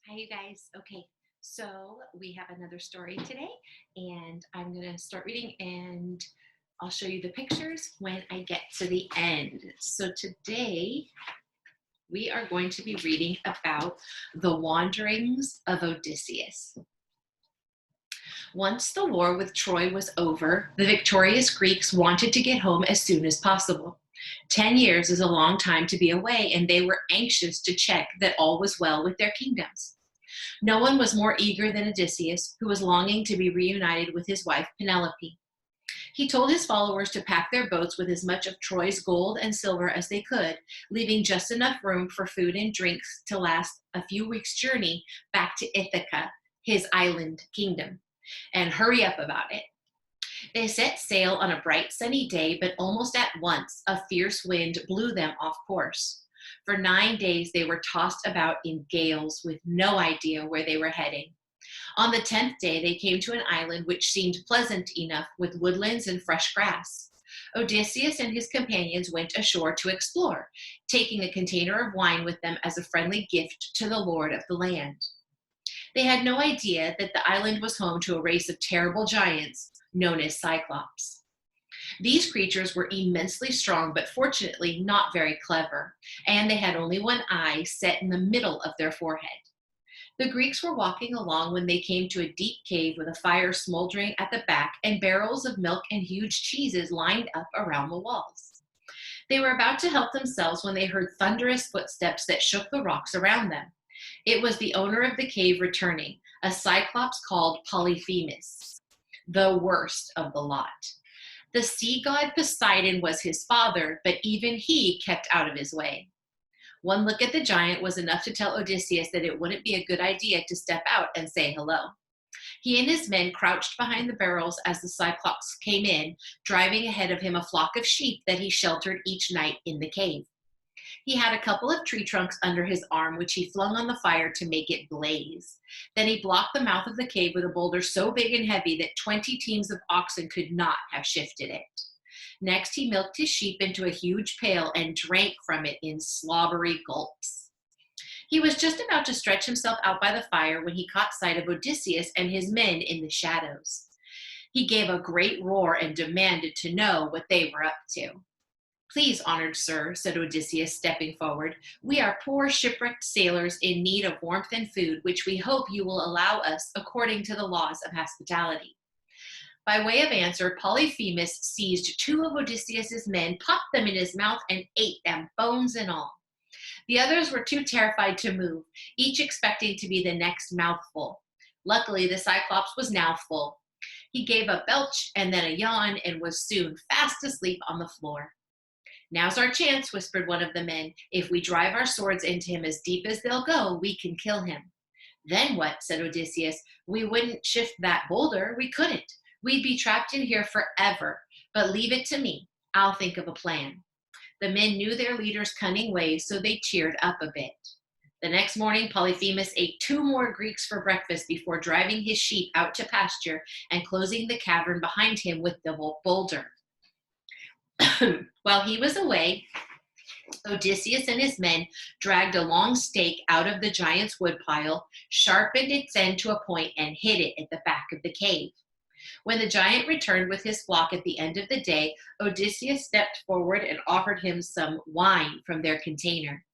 Hi, you guys. Okay, so we have another story today, and I'm going to start reading, and I'll show you the pictures when I get to the end. So today we are going to be reading about the wanderings of Odysseus. Once the war with Troy was over, the victorious Greeks wanted to get home as soon as possible. 10 years is a long time to be away, and they were anxious to check that all was well with their kingdoms. No one was more eager than Odysseus, who was longing to be reunited with his wife Penelope. He told his followers to pack their boats with as much of Troy's gold and silver as they could, leaving just enough room for food and drinks to last a few weeks' journey back to Ithaca, his island kingdom, and hurry up about it. They set sail on a bright sunny day, but almost at once a fierce wind blew them off course. For 9 days they were tossed about in gales with no idea where they were heading. On the 10th day they came to an island which seemed pleasant enough with woodlands and fresh grass. Odysseus and his companions went ashore to explore, taking a container of wine with them as a friendly gift to the lord of the land. They had no idea that the island was home to a race of terrible giants known as Cyclops. These creatures were immensely strong, but fortunately not very clever, and they had only one eye set in the middle of their forehead. The Greeks were walking along when they came to a deep cave with a fire smoldering at the back and barrels of milk and huge cheeses lined up around the walls. They were about to help themselves when they heard thunderous footsteps that shook the rocks around them. It was the owner of the cave returning, a cyclops called Polyphemus, the worst of the lot. The sea god Poseidon was his father, but even he kept out of his way. One look at the giant was enough to tell Odysseus that it wouldn't be a good idea to step out and say hello. He and his men crouched behind the barrels as the Cyclops came in, driving ahead of him a flock of sheep that he sheltered each night in the cave. He had a couple of tree trunks under his arm, which he flung on the fire to make it blaze. Then he blocked the mouth of the cave with a boulder so big and heavy that 20 teams of oxen could not have shifted it. Next, he milked his sheep into a huge pail and drank from it in slobbery gulps. He was just about to stretch himself out by the fire when he caught sight of Odysseus and his men in the shadows. He gave a great roar and demanded to know what they were up to. "Please, honored sir," said Odysseus, stepping forward, "we are poor shipwrecked sailors in need of warmth and food, which we hope you will allow us according to the laws of hospitality." By way of answer, Polyphemus seized 2 of Odysseus's men, popped them in his mouth, and ate them, bones and all. The others were too terrified to move, each expecting to be the next mouthful. Luckily, the Cyclops was now full. He gave a belch and then a yawn and was soon fast asleep on the floor. "Now's our chance," whispered one of the men. "If we drive our swords into him as deep as they'll go, we can kill him." "Then what?" said Odysseus. "We wouldn't shift that boulder. We couldn't. We'd be trapped in here forever. But leave it to me. I'll think of a plan." The men knew their leader's cunning ways, so they cheered up a bit. The next morning, Polyphemus ate 2 more Greeks for breakfast before driving his sheep out to pasture and closing the cavern behind him with the boulder. While he was away, Odysseus and his men dragged a long stake out of the giant's woodpile, sharpened its end to a point, and hid it at the back of the cave. When the giant returned with his flock at the end of the day, Odysseus stepped forward and offered him some wine from their container.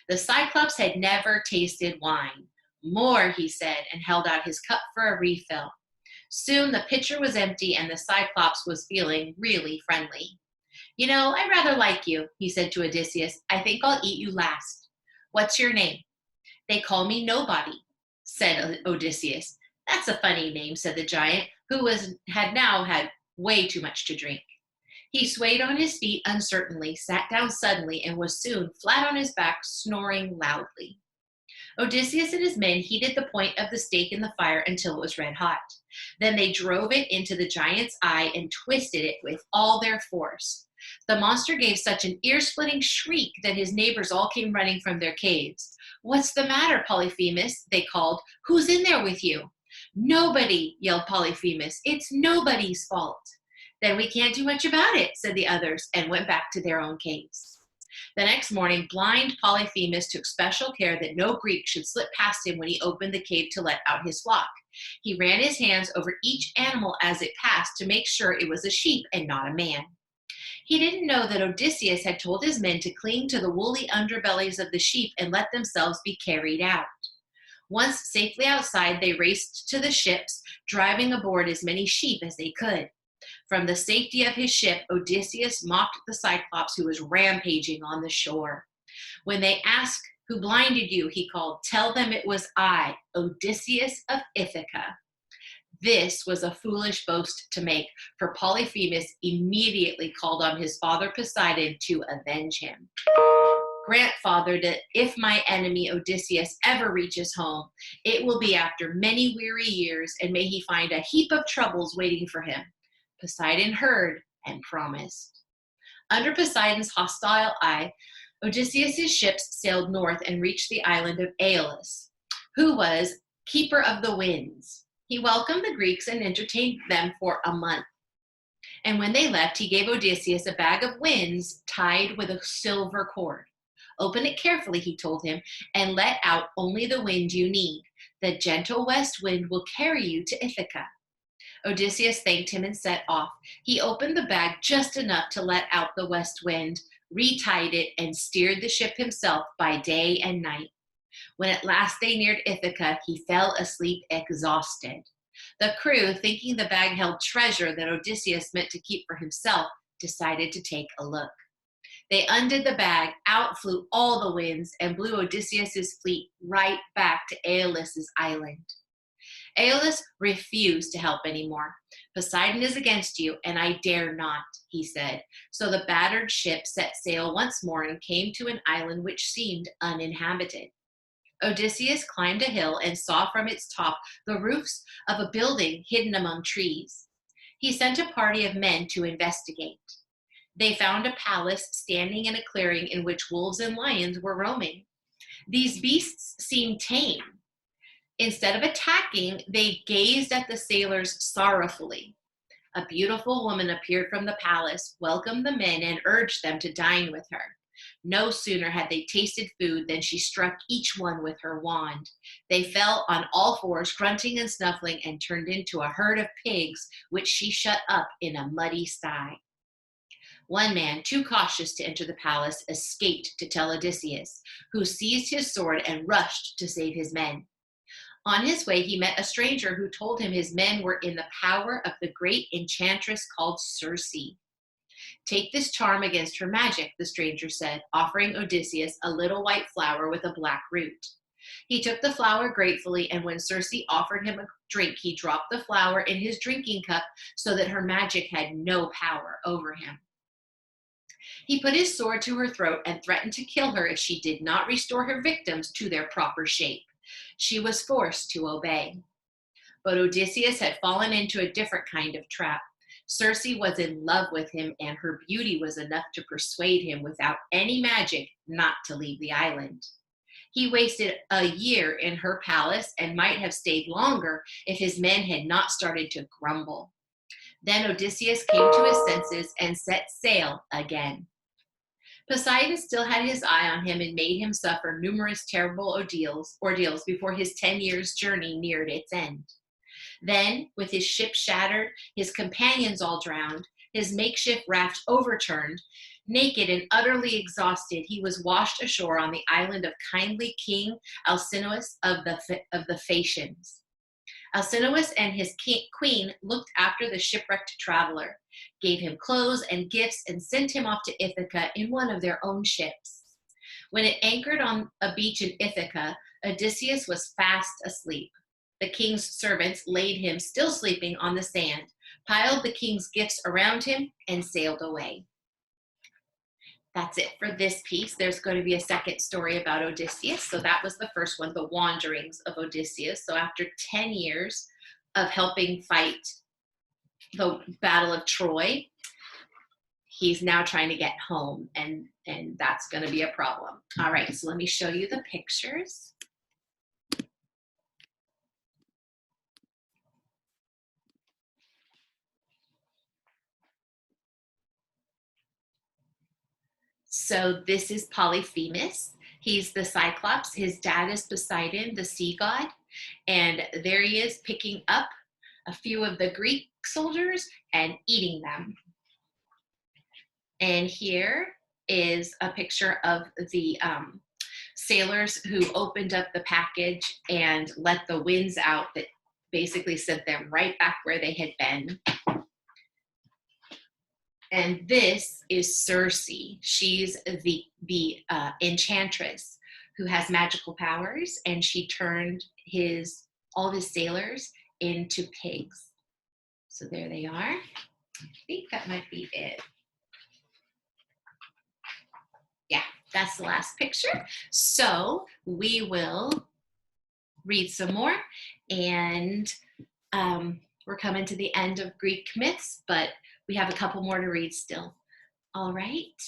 The Cyclops had never tasted wine. "More," he said, and held out his cup for a refill. Soon the pitcher was empty, and the Cyclops was feeling really friendly. "You know, I rather like you," he said to Odysseus. "I think I'll eat you last. What's your name?" "They call me Nobody," said Odysseus. "That's a funny name," said the giant, who had now had way too much to drink. He swayed on his feet uncertainly, sat down suddenly, and was soon flat on his back, snoring loudly. Odysseus and his men heated the point of the stake in the fire until it was red hot. Then they drove it into the giant's eye and twisted it with all their force. The monster gave such an ear-splitting shriek that his neighbors all came running from their caves. "What's the matter, Polyphemus?" they called. "Who's in there with you?" "Nobody," yelled Polyphemus. "It's nobody's fault." "Then we can't do much about it," said the others, and went back to their own caves. The next morning, blind Polyphemus took special care that no Greek should slip past him when he opened the cave to let out his flock. He ran his hands over each animal as it passed to make sure it was a sheep and not a man. He didn't know that Odysseus had told his men to cling to the woolly underbellies of the sheep and let themselves be carried out. Once safely outside, they raced to the ships, driving aboard as many sheep as they could. From the safety of his ship, Odysseus mocked the Cyclops who was rampaging on the shore. When they asked, "Who blinded you?" he called, "Tell them it was I, Odysseus of Ithaca." This was a foolish boast to make, for Polyphemus immediately called on his father Poseidon to avenge him. "Grant, Father, that if my enemy Odysseus ever reaches home, it will be after many weary years, and may he find a heap of troubles waiting for him." Poseidon heard and promised. Under Poseidon's hostile eye, Odysseus' ships sailed north and reached the island of Aeolus, who was keeper of the winds. He welcomed the Greeks and entertained them for a month. And when they left, he gave Odysseus a bag of winds tied with a silver cord. "Open it carefully," he told him, "and let out only the wind you need. The gentle west wind will carry you to Ithaca." Odysseus thanked him and set off. He opened the bag just enough to let out the west wind, retied it, and steered the ship himself by day and night. When at last they neared Ithaca, he fell asleep exhausted. The crew, thinking the bag held treasure that Odysseus meant to keep for himself, decided to take a look. They undid the bag, out flew all the winds, and blew Odysseus' fleet right back to Aeolus' island. Aeolus refused to help anymore. "Poseidon is against you, and I dare not," he said. So the battered ship set sail once more and came to an island which seemed uninhabited. Odysseus climbed a hill and saw from its top the roofs of a building hidden among trees. He sent a party of men to investigate. They found a palace standing in a clearing in which wolves and lions were roaming. These beasts seemed tame. Instead of attacking, they gazed at the sailors sorrowfully. A beautiful woman appeared from the palace, welcomed the men, and urged them to dine with her. No sooner had they tasted food than she struck each one with her wand. They fell on all fours, grunting and snuffling, and turned into a herd of pigs, which she shut up in a muddy sty. One man, too cautious to enter the palace, escaped to tell Odysseus, who seized his sword and rushed to save his men. On his way, he met a stranger who told him his men were in the power of the great enchantress called Circe. "Take this charm against her magic," the stranger said, offering Odysseus a little white flower with a black root. He took the flower gratefully, and when Circe offered him a drink, he dropped the flower in his drinking cup so that her magic had no power over him. He put his sword to her throat and threatened to kill her if she did not restore her victims to their proper shape. She was forced to obey. But Odysseus had fallen into a different kind of trap. Circe was in love with him, and her beauty was enough to persuade him without any magic not to leave the island. He wasted a year in her palace and might have stayed longer if his men had not started to grumble. Then Odysseus came to his senses and set sail again. Poseidon still had his eye on him and made him suffer numerous terrible ordeals before his 10 years' journey neared its end. Then, with his ship shattered, his companions all drowned, his makeshift raft overturned, naked and utterly exhausted, he was washed ashore on the island of kindly King Alcinous of the Phaeacians. Alcinous and his queen looked after the shipwrecked traveler, gave him clothes and gifts, and sent him off to Ithaca in one of their own ships. When it anchored on a beach in Ithaca, Odysseus was fast asleep. The king's servants laid him, still sleeping, on the sand, piled the king's gifts around him, and sailed away. That's it for this piece. There's going to be a second story about Odysseus. So that was the first one, The Wanderings of Odysseus. So after 10 years of helping fight the Battle of Troy, he's now trying to get home, and that's going to be a problem. All right, so let me show you the pictures. So this is Polyphemus. He's the Cyclops. His dad is Poseidon, the sea god. And there he is picking up a few of the Greek soldiers and eating them. And here is a picture of the sailors who opened up the package and let the winds out that basically sent them right back where they had been. And this is Circe. She's the enchantress who has magical powers, and she turned all of his sailors into pigs. So there they are. I think that might be it. Yeah, that's the last picture. So we will read some more, and we're coming to the end of Greek myths, but we have a couple more to read still. All right.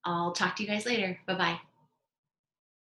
I'll talk to you guys later. Bye-bye.